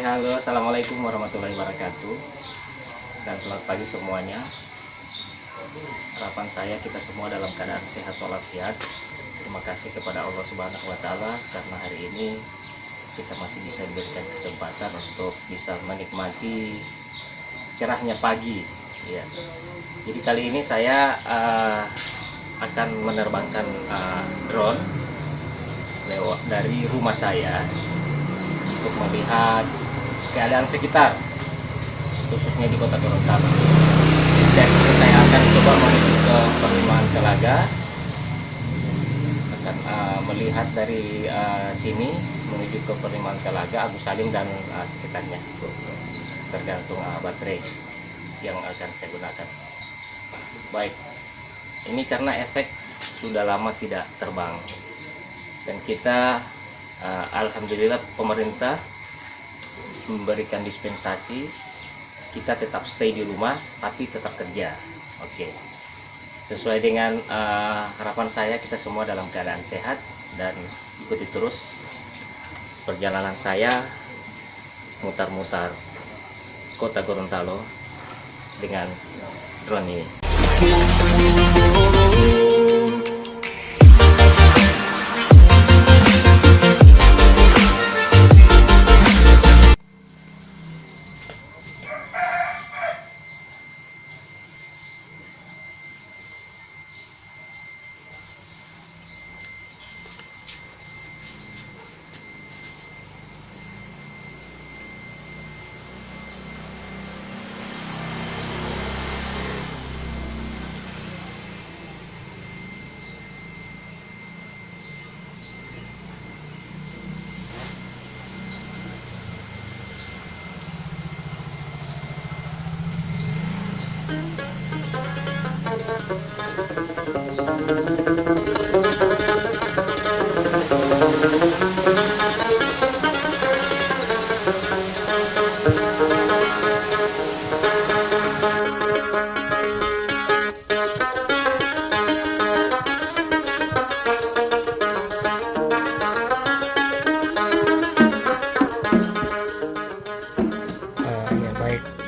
halo, assalamualaikum warahmatullahi wabarakatuh, dan selamat pagi semuanya. Harapan saya kita semua dalam keadaan sehat walafiat. Terima kasih kepada Allah Subhanahu wa Ta'ala karena hari ini kita masih bisa diberikan kesempatan untuk bisa menikmati cerahnya pagi. Ya. Jadi kali ini saya akan menerbangkan drone lewat dari rumah saya untuk melihat keadaan sekitar, khususnya di Kota Gorontalo. Dan saya akan coba menuju ke Perlimaan Telaga, akan melihat dari sini menuju ke Perlimaan Telaga, Agus Salim dan sekitarnya, tergantung baterai yang akan saya gunakan. Baik, ini karena efek sudah lama tidak terbang, dan kita alhamdulillah pemerintah memberikan dispensasi, kita tetap stay di rumah tapi tetap kerja. Oke. Sesuai dengan harapan saya, kita semua dalam keadaan sehat, dan ikuti terus perjalanan saya mutar-mutar Kota Gorontalo dengan drone ini.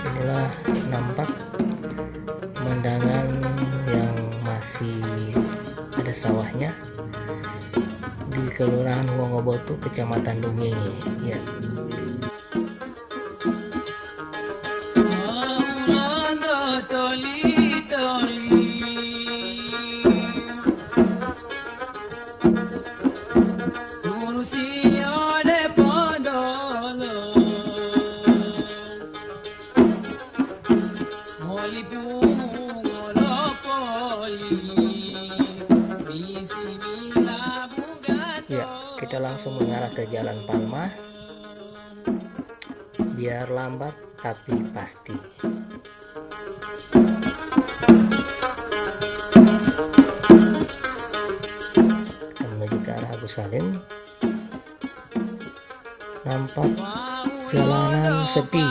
Inilah nampak pemandangan yang masih ada sawahnya di Kelurahan Wongobotu, Kecamatan Dumenge. Ya. Ya, kita langsung mengarah ke Jalan Palma, biar lambat tapi pasti. Kita menuju ke arah Agus Salim. Nampak jalanan sepi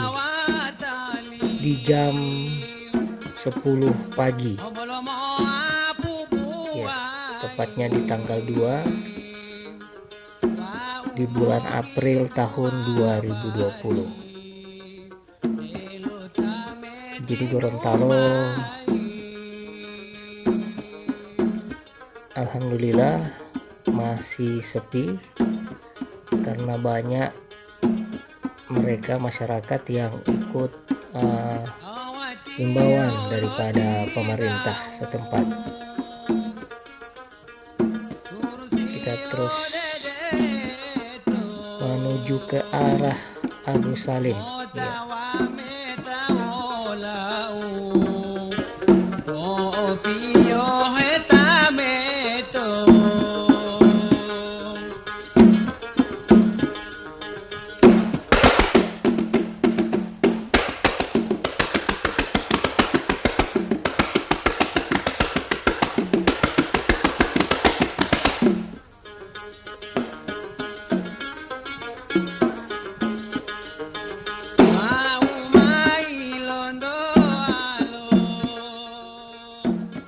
di jam 10 pagi. Ya, tepatnya di tanggal 2 di bulan April tahun 2020. Jadi Gorontalo alhamdulillah masih sepi karena banyak mereka masyarakat yang ikut himbauan daripada pemerintah setempat. Kita terus menuju ke arah Agus Salim. Ya.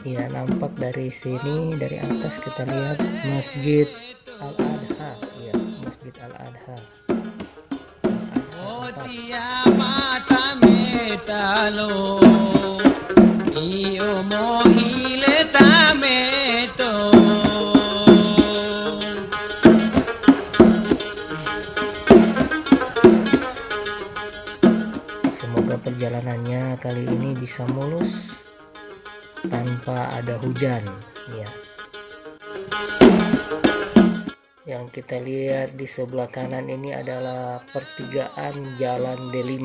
Ya, nampak dari sini, dari atas kita lihat Masjid Al-Adha. Ya, Masjid Al-Adha. Semoga perjalanannya kali ini bisa mulus tanpa ada hujan ya. Yang kita lihat di sebelah kanan ini adalah pertigaan Jalan D5.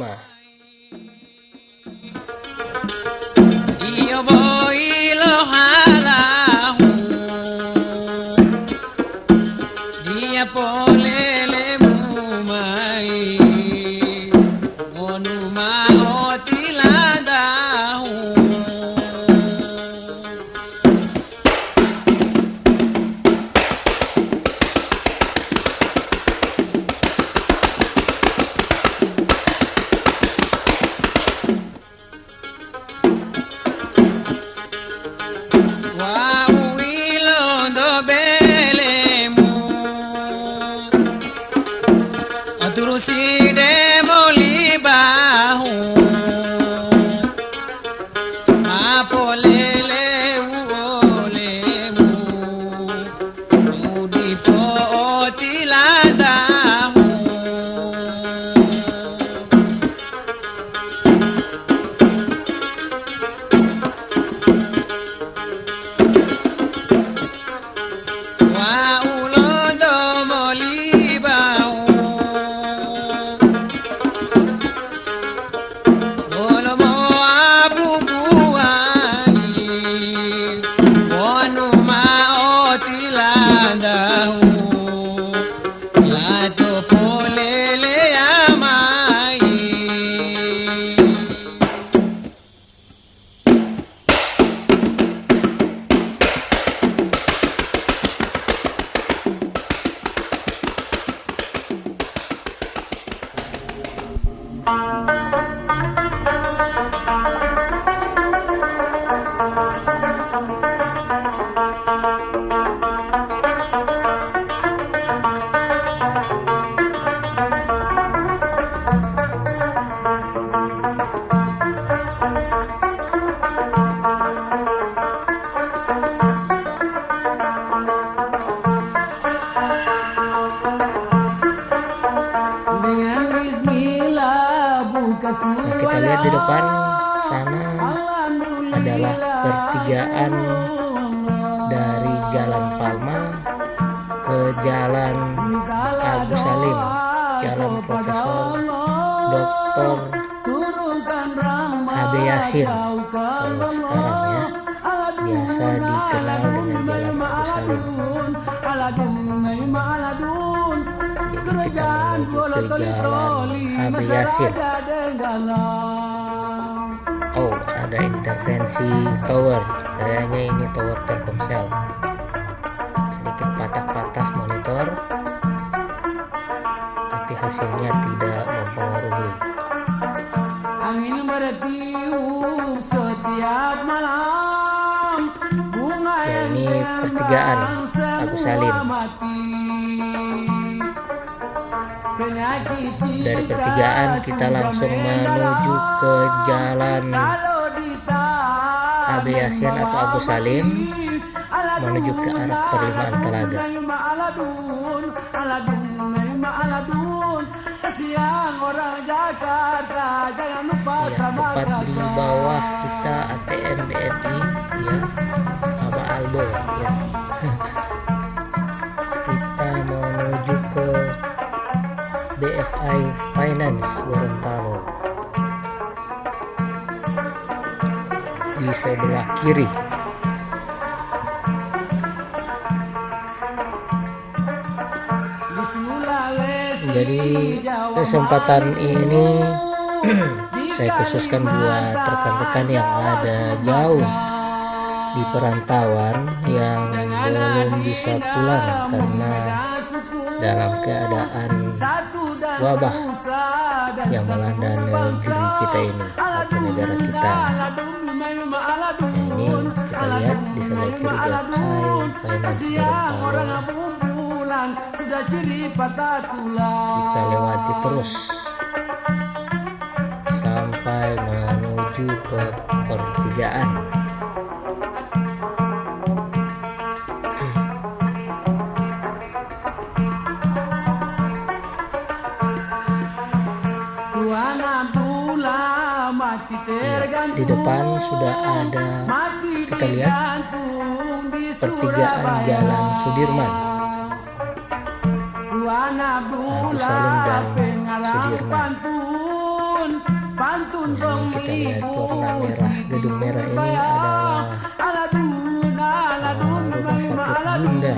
Nah, kita lihat di depan sana adalah pertigaan dari Jalan Palma ke Jalan Agus Salim, Jalan Profesor Dr. HB Yasin kalau sekarang ya, biasa dikenal dengan Jalan Agus Salim. Jadi kita menuju ke Jalan HB Yasin. Oh, ada intervensi tower, kayaknya ini tower Telkomsel. Sedikit patah-patah monitor, tapi hasilnya tidak mempengaruhi. Angin bertiup setiap malam, bunga Ya, ini pertigaan Agus Salim. Dari pertigaan kita langsung menuju ke Jalan HB Yasin atau Agus Salim, menuju ke arah Perlimaan Telaga. Ya, tepat di bawah kita ATM BNI ya, sama Aldo ya. Kita menuju ke BFI Finance Gorontalo di sebelah kiri. Jadi kesempatan ini saya khususkan buat rekan-rekan yang ada jauh di perantauan yang belum bisa pulang karena dalam keadaan wabah yang melanda negeri kita ini atau negara kita. Nah, ini kita lihat di sebelah kiri BFI Finance Gorontalo. Kita lewati terus ke pertigaan. Di depan sudah ada, kita lihat, pertigaan Jalan Sudirman. Agus Salim dan Sudirman. Ini kita lihat warna merah, gedung merah ini adalah rumah sakit Bunda. Di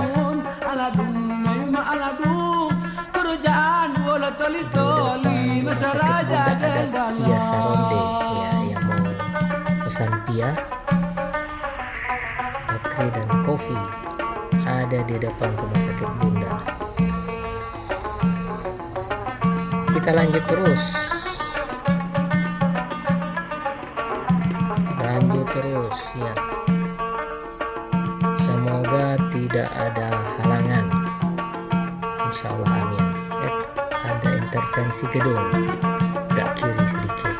rumah sakit Bunda ada Pia Saronde ya, yang mau pesan Pia, baterai dan kopi ada di depan rumah sakit Bunda. Kita lanjut terus. Ya. Semoga tidak ada halangan. Insya Allah amin. Ada intervensi gedung, agak kiri sedikit.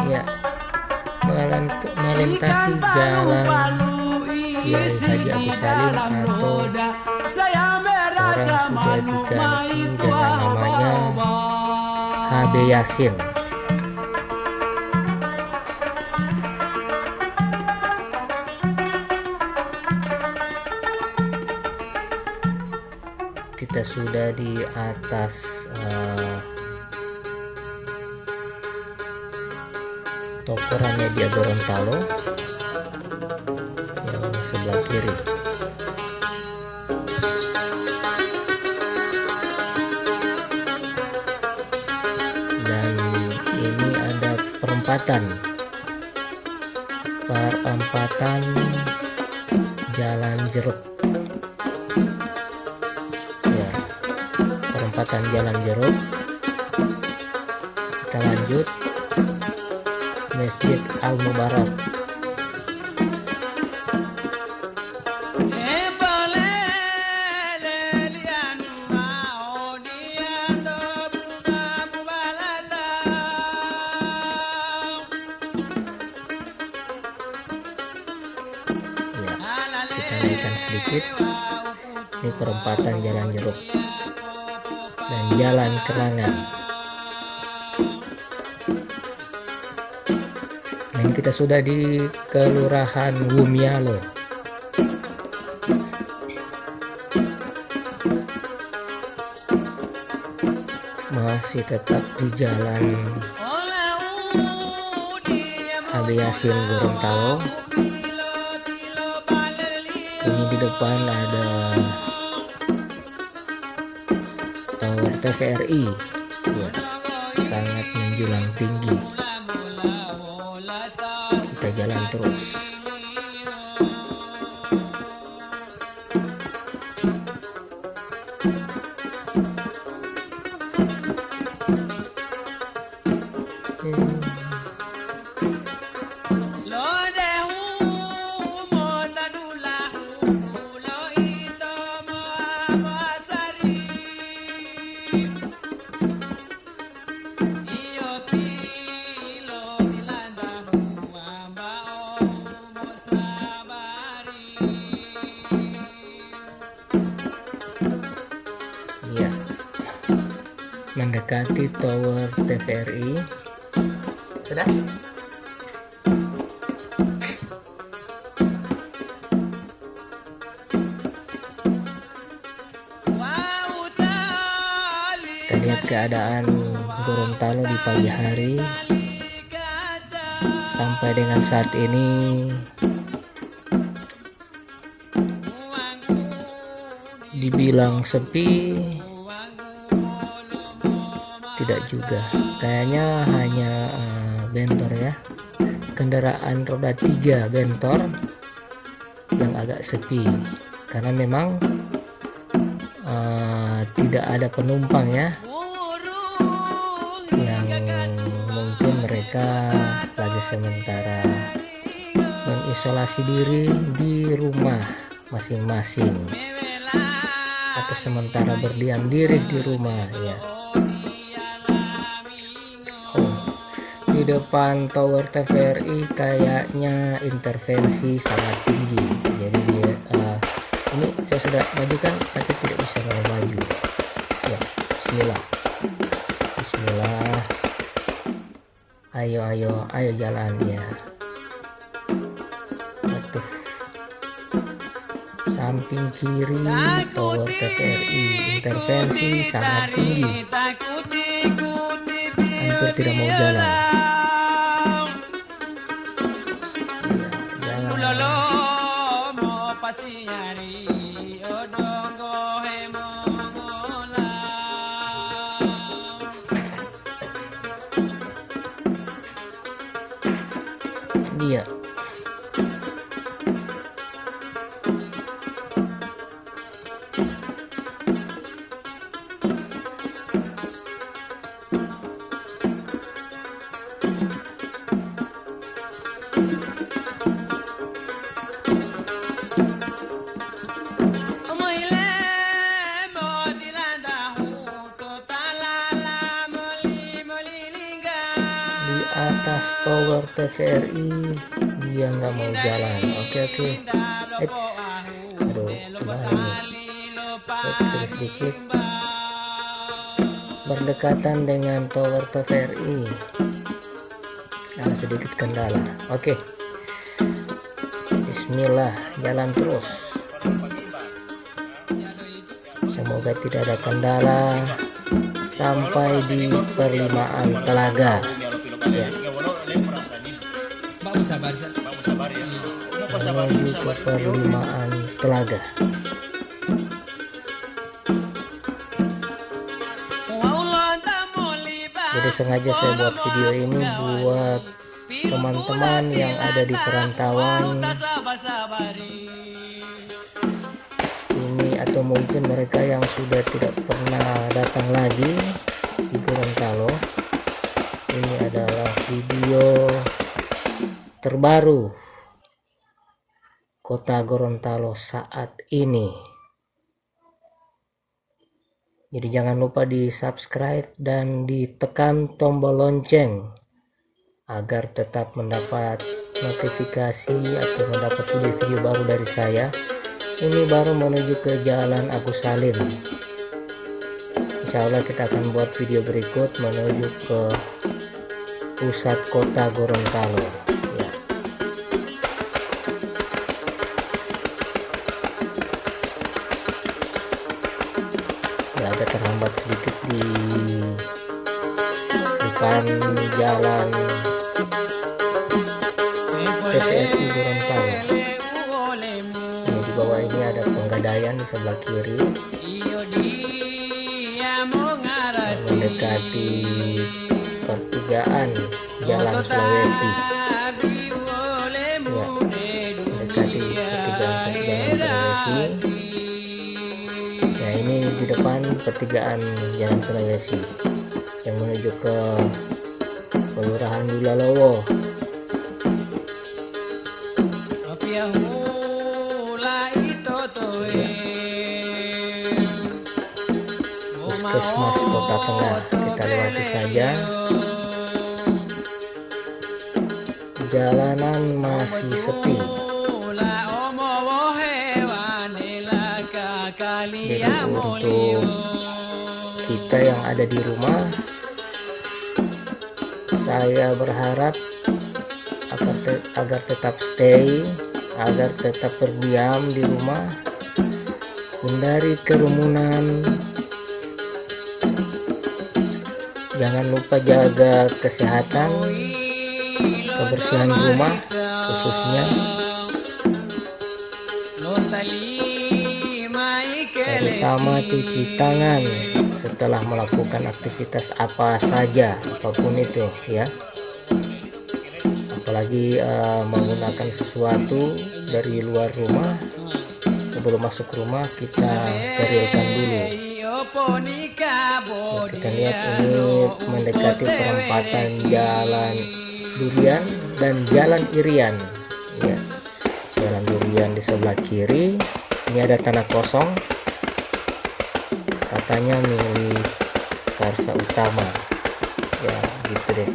Ya, melintasi jalan Kiai Haji Agus Salim atau orang sudah diganti dengan namanya HB Yasin. Kita sudah di atas toko Ramedia Gorontalo yang sebelah kiri. Perempatan Jalan Jeruk ya, perempatan Jalan Jeruk. Kita lanjut Masjid Al Mubarak. Sedikit, ini perempatan Jalan Jeruk dan Jalan Kerangan. Dan kita sudah di Kelurahan Wumialo. Masih tetap di Jalan HB Yasin Gorontalo. Ini di depan ada tower TVRI ya, sangat menjulang tinggi. Kita jalan terus. Mendekati tower TVRI. Sudah? Kita lihat keadaan Gorontalo di pagi hari. Sampai dengan saat ini dibilang sepi, tidak juga, kayaknya hanya bentor ya, kendaraan roda 3 bentor yang agak sepi karena memang tidak ada penumpang ya, yang mungkin mereka lagi sementara mengisolasi diri di rumah masing-masing atau sementara berdiam diri di rumah ya. Di depan tower TVRI kayaknya intervensi sangat tinggi, jadi dia ini saya sudah majukan tapi tidak bisa maju ya. Bismillah, Bismillah, ayo jalan ya. Aduh, samping kiri tower TVRI intervensi sangat tinggi, hampir tidak mau jalan. Dia di atas tower TVRI dia nggak mau jalan. Oke. Aduh, gimana ini? Oke, sedikit berdekatan dengan tower TVRI, ada sedikit kendala. Oke, Bismillah, jalan terus. Semoga tidak ada kendala sampai di perlimaan telaga ya. Menuju ke perlimaan telaga. Jadi sengaja saya buat video ini buat teman-teman yang ada di perantauan ini, atau mungkin mereka yang sudah tidak pernah datang lagi di Gorontalo. Ini adalah video terbaru kota Gorontalo saat ini. Jadi jangan lupa di subscribe dan ditekan tombol lonceng agar tetap mendapat notifikasi atau mendapat video-video baru dari saya. Ini baru menuju ke Jalan Agus Salim. Insya Allah kita akan buat video berikut menuju ke pusat kota Gorontalo ya. Ya, agak terhambat sedikit di depan jalan TVRI Gorontalo. Ini di bawah ini ada Penggadaian di sebelah kiri, mendekati pertigaan Jalan Sulawesi ya, mendekati pertigaan Sulawesi ya. Ini di depan pertigaan Jalan Sulawesi yang menuju ke Kelurahan Bulalowo. Puskesmas Kota Tengah kita lewati saja. Jalanan masih sepi. Jadi untuk kita yang ada di rumah, saya berharap agar tetap stay, agar tetap berdiam di rumah, hindari kerumunan. Jangan lupa jaga kesehatan, kebersihan rumah khususnya, terutama cuci tangan setelah melakukan aktivitas apa saja, apapun itu ya. Apalagi menggunakan sesuatu dari luar rumah, sebelum masuk rumah kita sterilkan dulu. Nah, kita lihat ini mendekati perempatan Jalan Durian dan Jalan Irian ya. Jalan Durian di sebelah kiri, Ini ada tanah kosong, katanya milik Karsa Utama, ya gitu deh.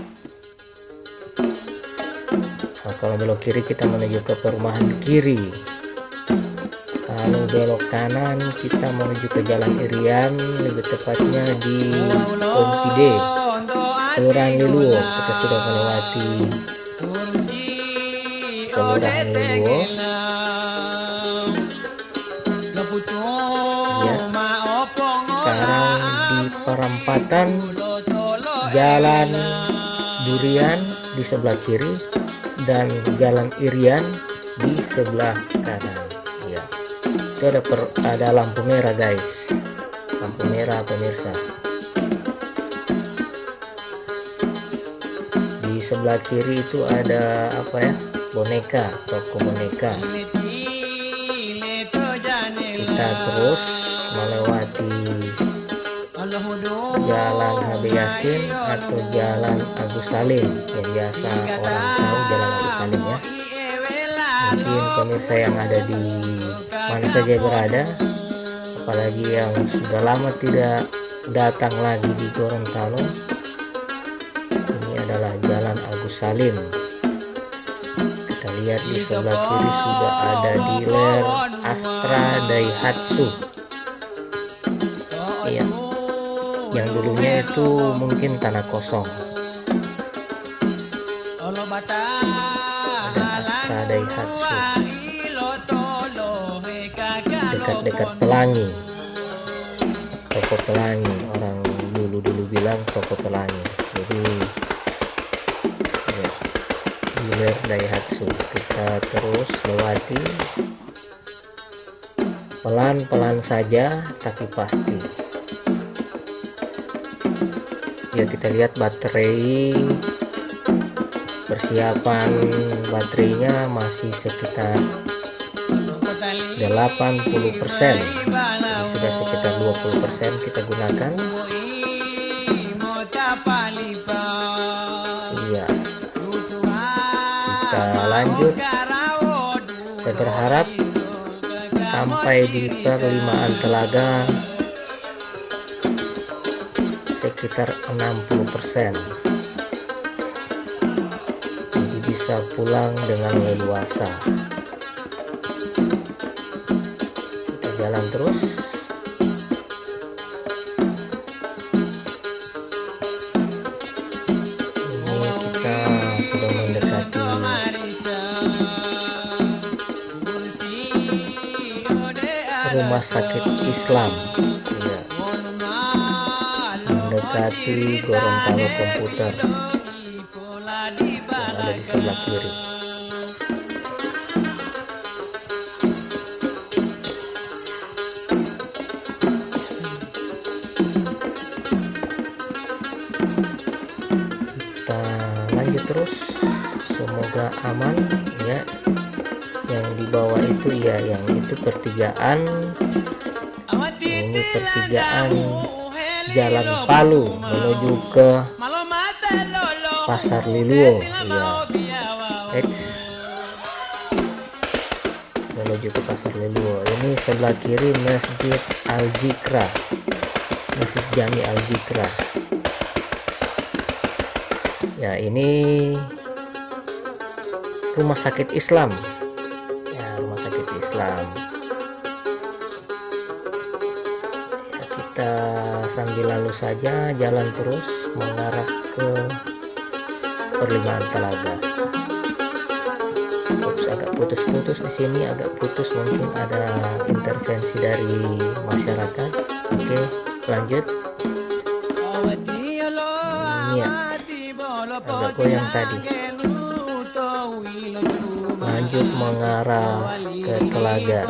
Nah, kalau belok kiri kita menuju ke perumahan kiri. Kalau belok kanan kita menuju ke Jalan Irian, lebih tepatnya di Kompide, Kelurahan Leluwo. Kita sudah melewati Kelurahan Leluwo. Ya, sekarang di perempatan Jalan Durian di sebelah kiri dan Jalan Irian di sebelah kanan. Ya, itu ada lampu merah guys, lampu merah pemirsa. Di sebelah kiri itu ada apa ya, boneka, toko boneka. Kita terus melewati Jalan HB Yasin atau Jalan Agus Salim, yang biasa orang tahu Jalan Agus Salim ya. Mungkin pemirsa yang ada di mana saja berada, apalagi yang sudah lama tidak datang lagi di Gorontalo, ini adalah Jalan Agus Salim. Kita lihat di sebelah kiri sudah ada dealer Astra Daihatsu. Iya, yang dulunya itu mungkin tanah kosong. Ada Astra Daihatsu dekat-dekat Pelangi, toko Pelangi, orang dulu bilang toko Pelangi. Jadi ya, dealer Daihatsu. Kita terus lewati pelan-pelan saja tapi pasti. Ya, kita lihat baterai, persiapan baterainya masih sekitar 80%. Jadi sudah sekitar 20% kita gunakan. Iya, kita lanjut. Saya berharap sampai di perlimaan Telaga sekitar 60%, jadi bisa pulang dengan leluasa. Kita jalan terus. Ini kita sudah mendekati Rumah Sakit Islam, ya, mendekati Gorontalo Komputer yang ada di sebelah kiri. Kita lanjut terus, semoga aman ya. Yang di bawah itu ya, yang itu pertigaan, ini pertigaan Jalan Palu menuju ke Pasar Leluwo ya. Menuju ke Pasar Leluwo. Ini sebelah kiri Masjid Al-Jikra, Masjid Jami Al-Jikra. Ya, ini Rumah Sakit Islam. Ya, Rumah Sakit Islam. Ya, kita sambil lalu saja, jalan terus mengarah ke perlimaan Telaga. Ups, agak putus-putus di sini, agak putus, mungkin ada intervensi dari masyarakat. Oke, lanjut. Ini ya, agak goyang tadi. Lanjut mengarah ke Telaga.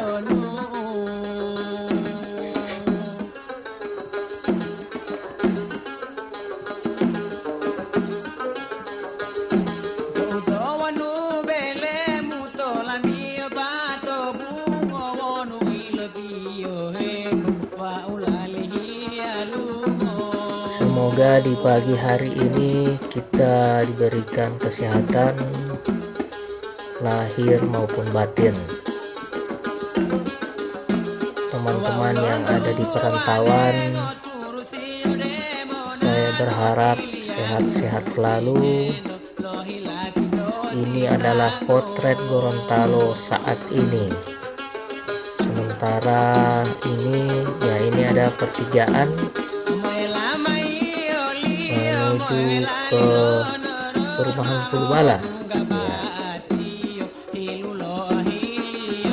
Semoga di pagi hari ini kita diberikan kesehatan lahir maupun batin. teman-teman yang ada di perantauan. Saya berharap sehat-sehat selalu. Ini adalah potret Gorontalo saat ini. Sementara ini ada pertigaan menuju ke perumahan Purubala,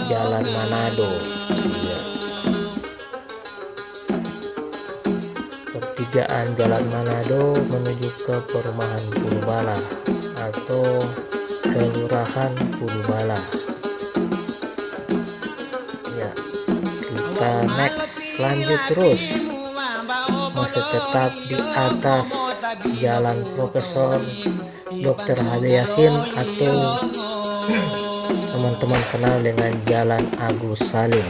Jalan Manado. Pertigaan Jalan Manado menuju ke perumahan Purubala atau Kelurahan Purubala. Ya, kita next, lanjut terus, masih tetap di atas Jalan Profesor Dr. Hadi Yasin atau teman-teman kenal dengan Jalan Agus Salim.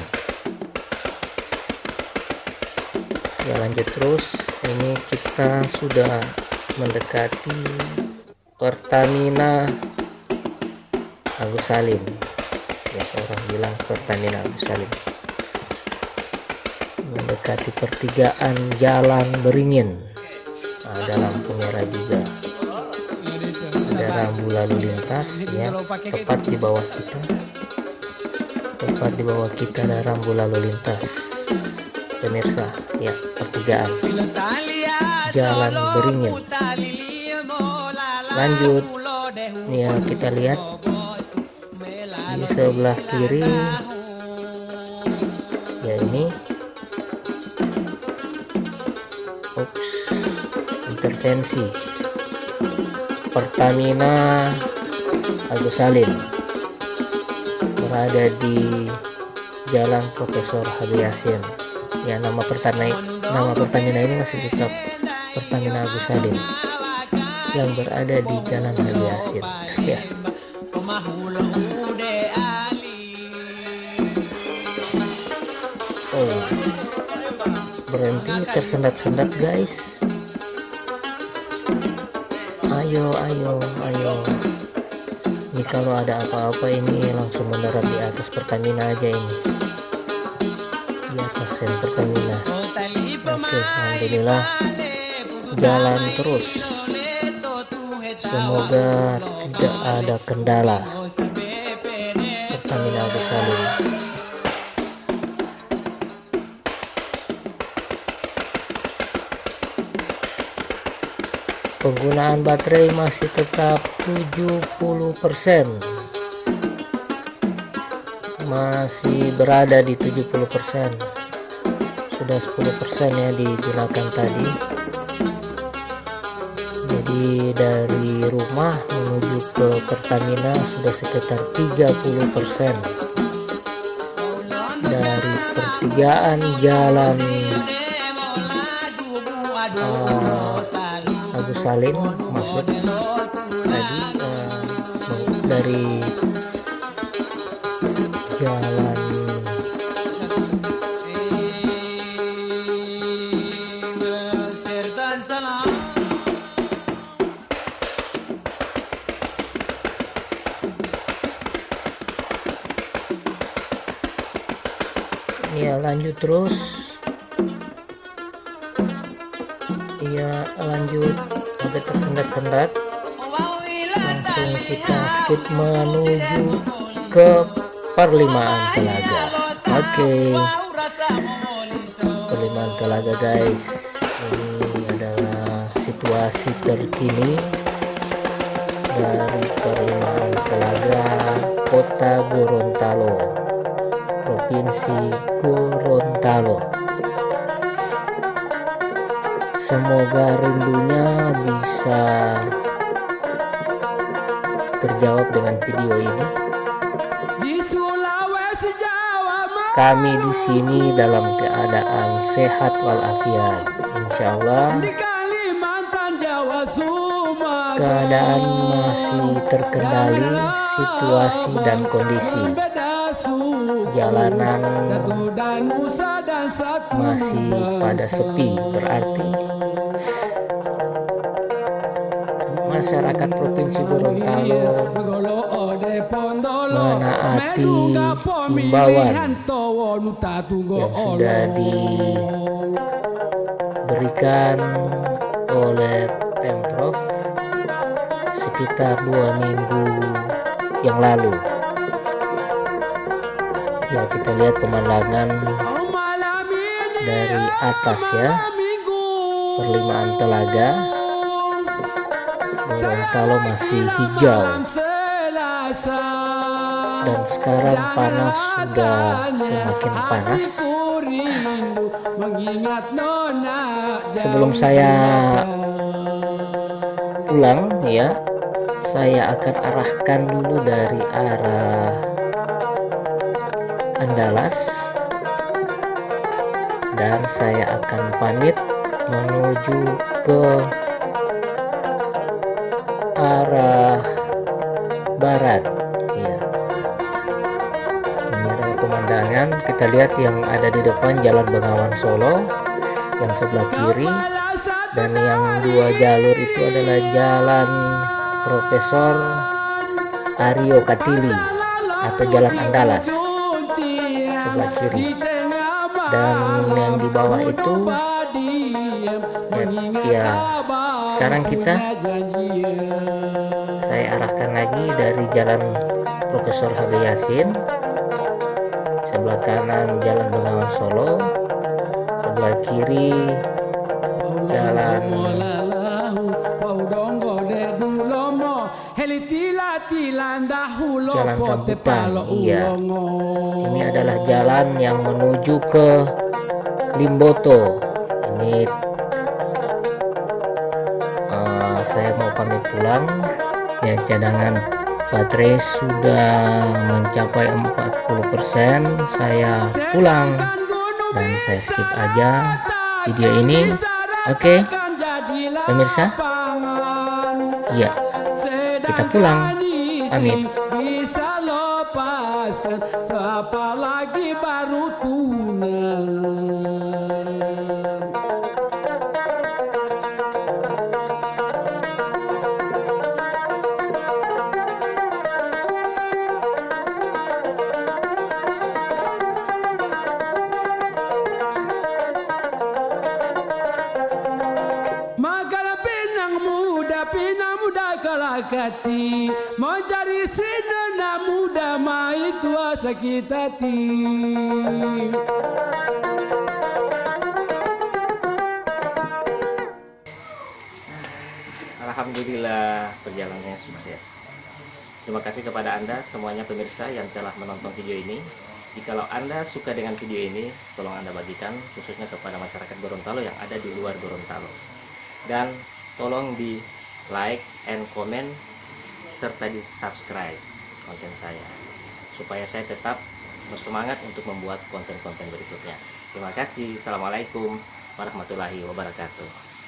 Ya, lanjut terus. Ini kita sudah mendekati Pertamina Agus Salim. Ya, seorang bilang Pertamina Agus Salim. Mendekati pertigaan Jalan Beringin. Ada lampu merah juga. Ada rambu lalu lintas, ya, tepat di bawah kita. Tepat di bawah kita ada rambu lalu lintas. Pemirsa, ya, pertigaan Jalan Beringin. Lanjut, ya, kita lihat di sebelah kiri, ya, ini intervensi Pertamina Agus Salim berada di Jalan Profesor Hadi Yasin. Ya, nama Pertamina ini masih tetap Pertamina Agus Salim yang berada di Jalan Hadi Yasin. Ya. Oh, berhenti, tersendat-sendat guys. Ayo. Ini kalau ada apa-apa ini langsung mendarat di atas Pertamina aja ini. Di atas sen Pertamina. Oke, alhamdulillah. Jalan terus. Semoga tidak ada kendala. Pertamina Agus Salim. Penggunaan baterai masih tetap 70%. Masih berada di 70%. Sudah 10% ya digunakan tadi. Jadi dari rumah menuju ke Pertamina sudah sekitar 30%. Dari pertigaan Jalan Agus Salim masuk tadi, dari Jalan ya, lanjut terus. Ya, lanjut, agak tersendat-sendat, langsung kita skip menuju ke Perlimaan Telaga. Oke, Perlimaan Telaga guys, ini adalah situasi terkini dari Perlimaan Telaga, Kota Gorontalo, Provinsi Gorontalo. Semoga rindunya bisa terjawab dengan video ini. Kami di sini dalam keadaan sehat walafiat, insya Allah. Keadaan masih terkendali, situasi dan kondisi. Jalanan masih pada sepi, berarti masyarakat Provinsi Gorontalo menaati himbauan yang sudah diberikan oleh Pemprov sekitar 2 minggu yang lalu. Ya, kita lihat pemandangan dari atas ya, perlimaan telaga Gorontalo masih hijau, dan sekarang panas sudah semakin panas. Sebelum saya pulang ya, saya akan arahkan dulu dari arah Andalas, dan saya akan pamit menuju ke arah barat ya. Ini adalah pemandangan, kita lihat yang ada di depan Jalan Bengawan Solo yang sebelah kiri, dan yang 2 jalur itu adalah Jalan Profesor Aryo Katili atau Jalan Andalas sebelah kiri, dan yang di bawah itu ya, sekarang saya arahkan lagi dari Jalan Profesor HB Yasin, sebelah kanan Jalan Bengawan Solo, sebelah kiri Jalan Rambutan. Iya, ini adalah jalan yang menuju ke Limboto. Ini saya mau pamit pulang ya, cadangan baterai sudah mencapai 40%. Saya pulang dan saya skip aja video ini. Oke, pemirsa, iya, kita pulang, pamit. Bisa lepaskan, apalagi baru tunangan. Pinang muda kalakati, mencari sinena muda ma itu sakit hati. Alhamdulillah perjalanannya sukses. Terima kasih kepada Anda semuanya pemirsa yang telah menonton video ini. Jikalau Anda suka dengan video ini, tolong Anda bagikan khususnya kepada masyarakat Gorontalo yang ada di luar Gorontalo. Dan tolong di like and comment serta di subscribe konten saya supaya saya tetap bersemangat untuk membuat konten-konten berikutnya. Terima kasih. Assalamualaikum warahmatullahi wabarakatuh.